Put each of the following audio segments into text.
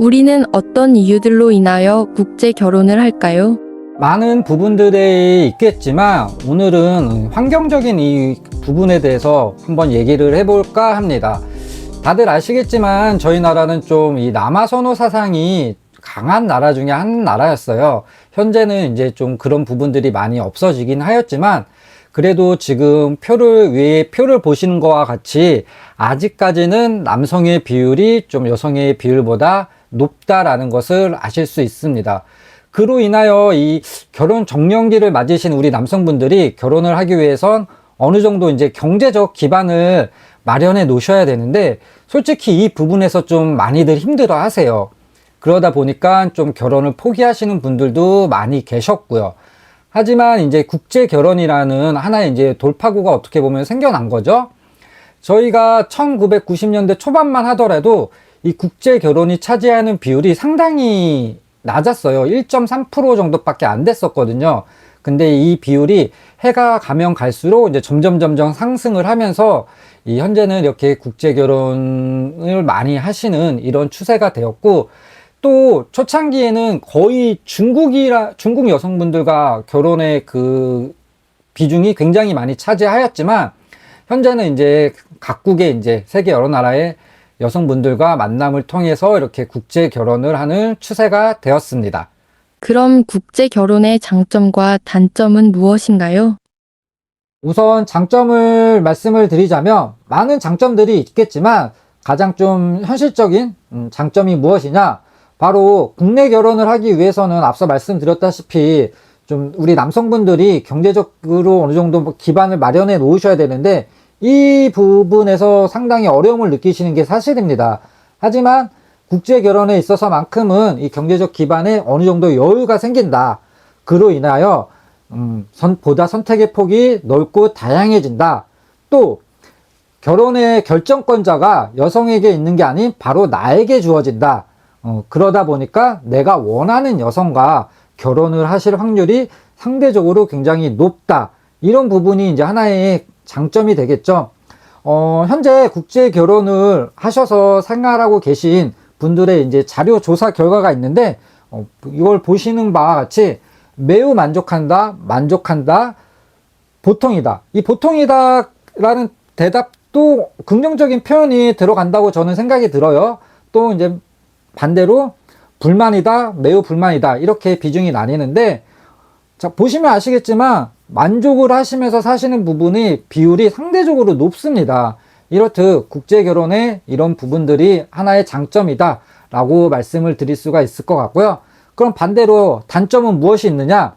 우리는 어떤 이유들로 인하여 국제 결혼을 할까요? 많은 부분들이 있겠지만 오늘은 환경적인 이 부분에 대해서 한번 얘기를 해볼까 합니다. 다들 아시겠지만 저희 나라는 좀 이 남아선호 사상이 강한 나라 중에 한 나라였어요. 현재는 이제 좀 그런 부분들이 많이 없어지긴 하였지만 그래도 지금 위에 표를 보시는 것과 같이 아직까지는 남성의 비율이 좀 여성의 비율보다 높다라는 것을 아실 수 있습니다. 그로 인하여 이 결혼 정년기를 맞으신 우리 남성분들이 결혼을 하기 위해선 어느 정도 이제 경제적 기반을 마련해 놓으셔야 되는데 솔직히 이 부분에서 좀 많이들 힘들어 하세요. 그러다 보니까 좀 결혼을 포기하시는 분들도 많이 계셨고요. 하지만 이제 국제 결혼이라는 하나의 이제 돌파구가 어떻게 보면 생겨난 거죠. 저희가 1990년대 초반만 하더라도 이 국제 결혼이 차지하는 비율이 상당히 낮았어요. 1.3% 정도밖에 안 됐었거든요. 근데 이 비율이 해가 가면 갈수록 이제 점점 상승을 하면서 이 현재는 이렇게 국제 결혼을 많이 하시는 이런 추세가 되었고, 또 초창기에는 거의 중국 여성분들과 결혼의 그 비중이 굉장히 많이 차지하였지만 현재는 이제 각국의 이제 세계 여러 나라의 여성분들과 만남을 통해서 이렇게 국제 결혼을 하는 추세가 되었습니다. 그럼 국제 결혼의 장점과 단점은 무엇인가요? 우선 장점을 말씀을 드리자면 많은 장점들이 있겠지만 가장 좀 현실적인 장점이 무엇이냐, 바로 국내 결혼을 하기 위해서는 앞서 말씀드렸다시피 좀 우리 남성분들이 경제적으로 어느 정도 기반을 마련해 놓으셔야 되는데 이 부분에서 상당히 어려움을 느끼시는 게 사실입니다. 하지만 국제 결혼에 있어서만큼은 이 경제적 기반에 어느 정도 여유가 생긴다. 그로 인하여 보다 선택의 폭이 넓고 다양해진다. 또 결혼의 결정권자가 여성에게 있는 게 아닌 바로 나에게 주어진다. 그러다 보니까 내가 원하는 여성과 결혼을 하실 확률이 상대적으로 굉장히 높다. 이런 부분이 이제 하나의 장점이 되겠죠. 현재 국제 결혼을 하셔서 생활하고 계신 분들의 이제 자료 조사 결과가 있는데, 이걸 보시는 바와 같이 매우 만족한다, 보통이다. 이 보통이다라는 대답도 긍정적인 표현이 들어간다고 저는 생각이 들어요. 또 이제 반대로 불만이다, 매우 불만이다, 이렇게 비중이 나뉘는데, 자, 보시면 아시겠지만 만족을 하시면서 사시는 부분이 비율이 상대적으로 높습니다. 이렇듯 국제 결혼의 이런 부분들이 하나의 장점이다 라고 말씀을 드릴 수가 있을 것 같고요. 그럼 반대로 단점은 무엇이 있느냐?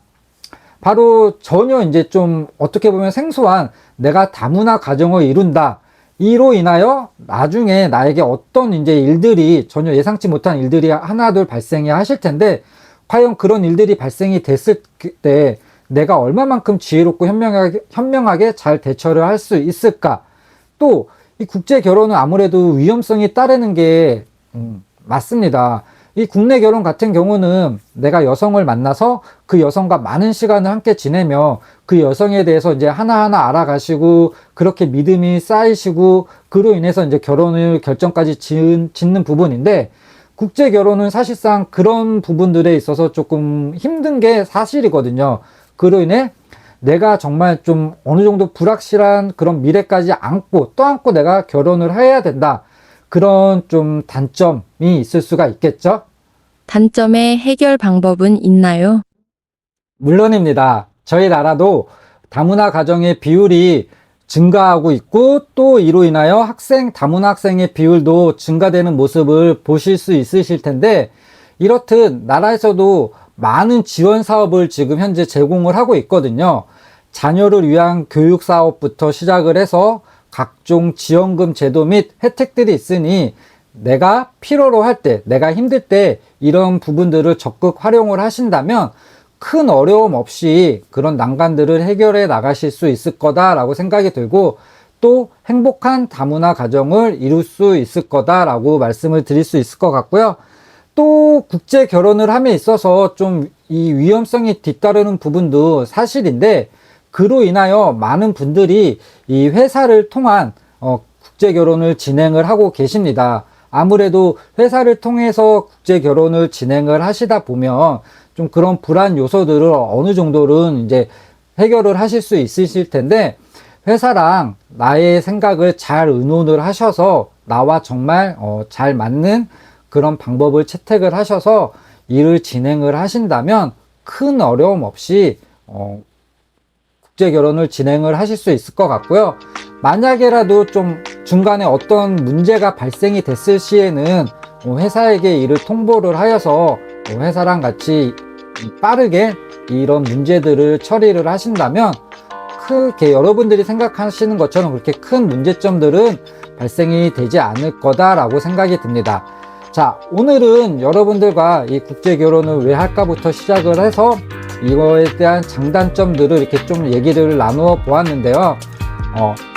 바로 전혀 이제 좀 어떻게 보면 생소한 내가 다문화 가정을 이룬다. 이로 인하여 나중에 나에게 어떤 이제 일들이 전혀 예상치 못한 일들이 하나둘 발생이 하실 텐데, 과연 그런 일들이 발생이 됐을 때 내가 얼마만큼 지혜롭고 현명하게 잘 대처를 할 수 있을까? 또 이 국제 결혼은 아무래도 위험성이 따르는 게 맞습니다. 이 국내 결혼 같은 경우는 내가 여성을 만나서 그 여성과 많은 시간을 함께 지내며 그 여성에 대해서 이제 하나하나 알아가시고 그렇게 믿음이 쌓이시고 그로 인해서 이제 결혼을 결정까지 짓는 부분인데, 국제 결혼은 사실상 그런 부분들에 있어서 조금 힘든 게 사실이거든요. 그로 인해 내가 정말 좀 어느 정도 불확실한 그런 미래까지 떠안고 내가 결혼을 해야 된다. 그런 좀 단점이 있을 수가 있겠죠? 단점의 해결 방법은 있나요? 물론입니다. 저희 나라도 다문화 가정의 비율이 증가하고 있고, 또 이로 인하여 다문화 학생의 비율도 증가되는 모습을 보실 수 있으실 텐데, 이렇듯 나라에서도 많은 지원 사업을 지금 현재 제공을 하고 있거든요. 자녀를 위한 교육 사업부터 시작을 해서 각종 지원금 제도 및 혜택들이 있으니 내가 필요로 할 때, 내가 힘들 때 이런 부분들을 적극 활용을 하신다면 큰 어려움 없이 그런 난관들을 해결해 나가실 수 있을 거다라고 생각이 들고, 또 행복한 다문화 가정을 이룰 수 있을 거다라고 말씀을 드릴 수 있을 것 같고요. 또 국제 결혼을 함에 있어서 좀 이 위험성이 뒤따르는 부분도 사실인데, 그로 인하여 많은 분들이 이 회사를 통한 국제 결혼을 진행을 하고 계십니다. 아무래도 회사를 통해서 국제 결혼을 진행을 하시다 보면 좀 그런 불안 요소들을 어느 정도는 이제 해결을 하실 수 있으실 텐데, 회사랑 나의 생각을 잘 의논을 하셔서 나와 정말 잘 맞는 그런 방법을 채택을 하셔서 일을 진행을 하신다면 큰 어려움 없이 국제 결혼을 진행을 하실 수 있을 것 같고요. 만약에라도 좀 중간에 어떤 문제가 발생이 됐을 시에는 회사에게 이를 통보를 하여서 회사랑 같이 빠르게 이런 문제들을 처리를 하신다면 크게 여러분들이 생각하시는 것처럼 그렇게 큰 문제점들은 발생이 되지 않을 거다라고 생각이 듭니다. 자, 오늘은 여러분들과 이 국제 결혼을 왜 할까부터 시작을 해서 이거에 대한 장단점들을 이렇게 좀 얘기를 나누어 보았는데요.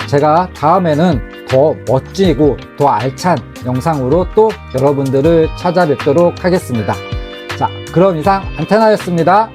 제가 다음에는 더 멋지고 더 알찬 영상으로 또 여러분들을 찾아뵙도록 하겠습니다. 자, 그럼 이상 안테나였습니다.